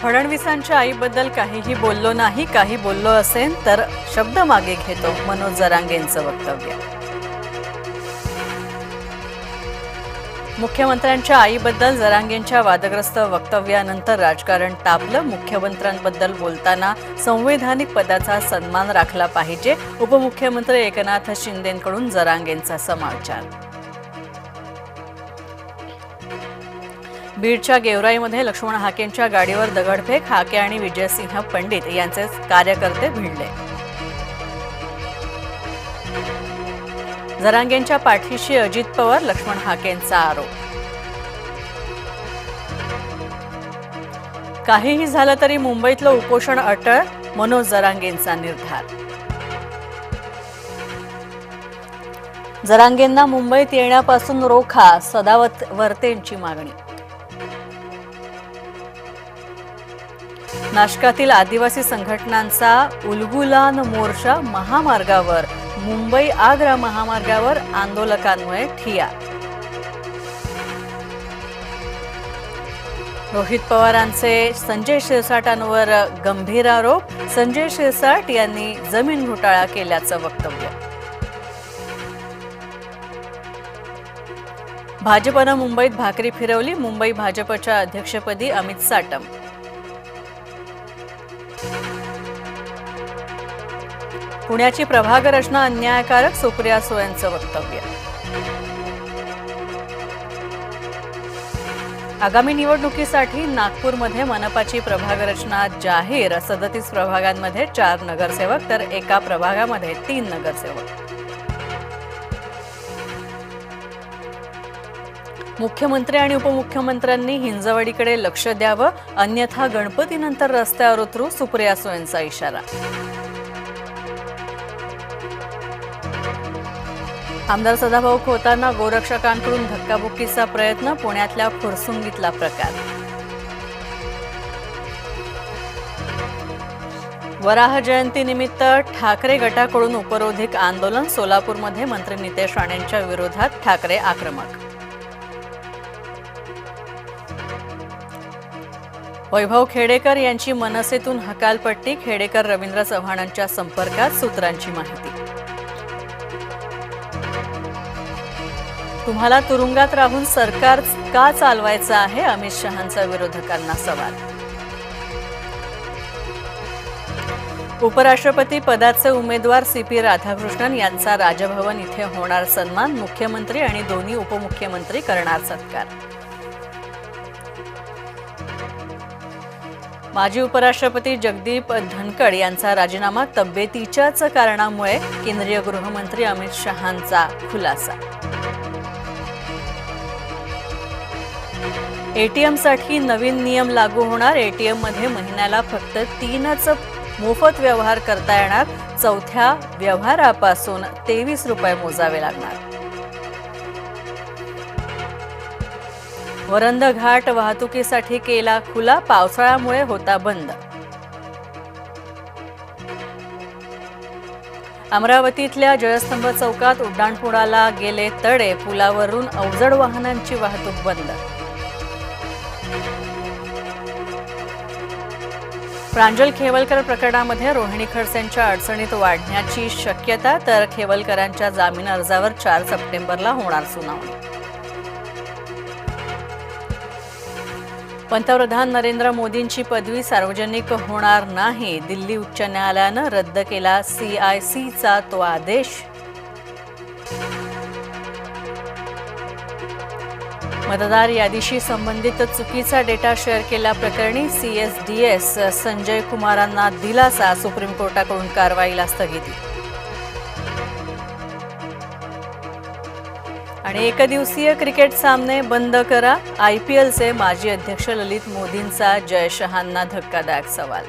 फडणवीसांच्या आईबद्दल काहीही बोललो नाही, काही बोललो असेल तर शब्द मागे घेतो, मनोज जरांगेंचं वक्तव्य. मुख्यमंत्र्यांच्या आईबद्दल जरांगेंच्या वादग्रस्त वक्तव्यानंतर राजकारण तापलं. मुख्यमंत्र्यांबद्दल बोलताना संवैधानिक पदाचा सन्मान राखला पाहिजे, उपमुख्यमंत्री एकनाथ शिंदेंकडून जरांगेंचा समाचार. बीडच्या गेवराईमध्ये लक्ष्मण हाकेंच्या गाडीवर दगडफेक, हाके आणि विजयसिंह पंडित यांचे कार्यकर्ते भिडले. जरांगेंच्या पाठीशी अजित पवार, लक्ष्मण हाकेंचा आरोप. काहीही झालं तरी मुंबईतलं उपोषण अटळ, मनोज जरांगेंचा निर्धार. जरांगेंना मुंबईत येण्यापासून रोखा, सदावर्तेंची मागणी. नाशकातील आदिवासी संघटनांचा उलगुलान मोर्चा महामार्गावर, मुंबई आग्रा महामार्गावर आंदोलकांमुळे ठिय्या. रोहित पवारांचे संजय शिरसाटांवर गंभीर आरोप, संजय शिरसाट यांनी जमीन घोटाळा केल्याचं वक्तव्य. भाजपनं मुंबईत भाकरी फिरवली, मुंबई भाजपच्या अध्यक्षपदी अमित साटम. पुण्याची प्रभाग रचना अन्यायकारक, सुप्रिया सुळेंचं वक्तव्य. आगामी निवडणुकीसाठी नागपूरमध्ये मनपाची प्रभाग रचना जाहीर, 37 प्रभागांमध्ये 4 नगरसेवक तर एका प्रभागामध्ये 3 नगरसेवक. मुख्यमंत्री आणि उपमुख्यमंत्र्यांनी हिंजवडीकडे लक्ष द्यावं, अन्यथा गणपतीनंतर रस्त्यावर उतरू, सुप्रिया सुळेंचा इशारा. आमदार सदाभाऊ खोतांना गोरक्षकांकडून धक्काबुक्कीचा प्रयत्न, पुण्यातल्या फुरसुंगीतला प्रकार. वराह जयंतीनिमित्त ठाकरे गटाकडून उपरोधिक आंदोलन, सोलापूरमध्ये मंत्री नितेश राणेंच्या विरोधात ठाकरे आक्रमक. वैभव खेडेकर यांची मनसेतून हकालपट्टी, खेडेकर रवींद्र चव्हाणांच्या संपर्कात, सूत्रांची माहिती. तुम्हाला तुरुंगात राहून सरकार का चालवायचं आहे, अमित शहांचा विरोधकांना सवाल. उपराष्ट्रपती पदाचे उमेदवार CP राधाकृष्णन यांचा राजभवन इथे होणार सन्मान, मुख्यमंत्री आणि दोन्ही उपमुख्यमंत्री करणार सत्कार. माजी उपराष्ट्रपती जगदीप धनखड यांचा राजीनामा, तब्येतीच्याच कारणामुळे, केंद्रीय गृहमंत्री अमित शहांचा खुलासा. ATMसाठी नवीन नियम लागू होणार, ATMमध्ये महिन्याला फक्त 3च मोफत व्यवहार करता येणार, 4थ्या व्यवहारापासून 23 रुपये मोजावे लागणार. वरंध घाट वाहतुकीसाठी केला खुला, पावसाळ्यामुळे होता बंद. अमरावतीतल्या जयस्तंभ चौकात उड्डाणपुलाला गेले तडे, पुलावरून अवजड वाहनांची वाहतूक बंद. प्रांजल खेवलकर प्रकरणामध्ये रोहिणी खडसेंच्या अडचणीत वाढण्याची शक्यता, तर खेवलकरांच्या जामीन अर्जावर 4 सप्टेंबरला होणार सुनावणी. पंतप्रधान नरेंद्र मोदींची पदवी सार्वजनिक होणार नाही, दिल्ली उच्च न्यायालयानं रद्द केला CICचा तो आदेश. मतदार यादीशी संबंधित चुकीचा डेटा शेअर केल्याप्रकरणी CSDS संजय कुमारांना दिलासा, सुप्रीम कोर्टाकडून कारवाईला स्थगिती. आणि एकदिवसीय क्रिकेट सामने बंद करा, IPLचे माजी अध्यक्ष ललित मोदींचा जय शहांना धक्कादायक सवाल.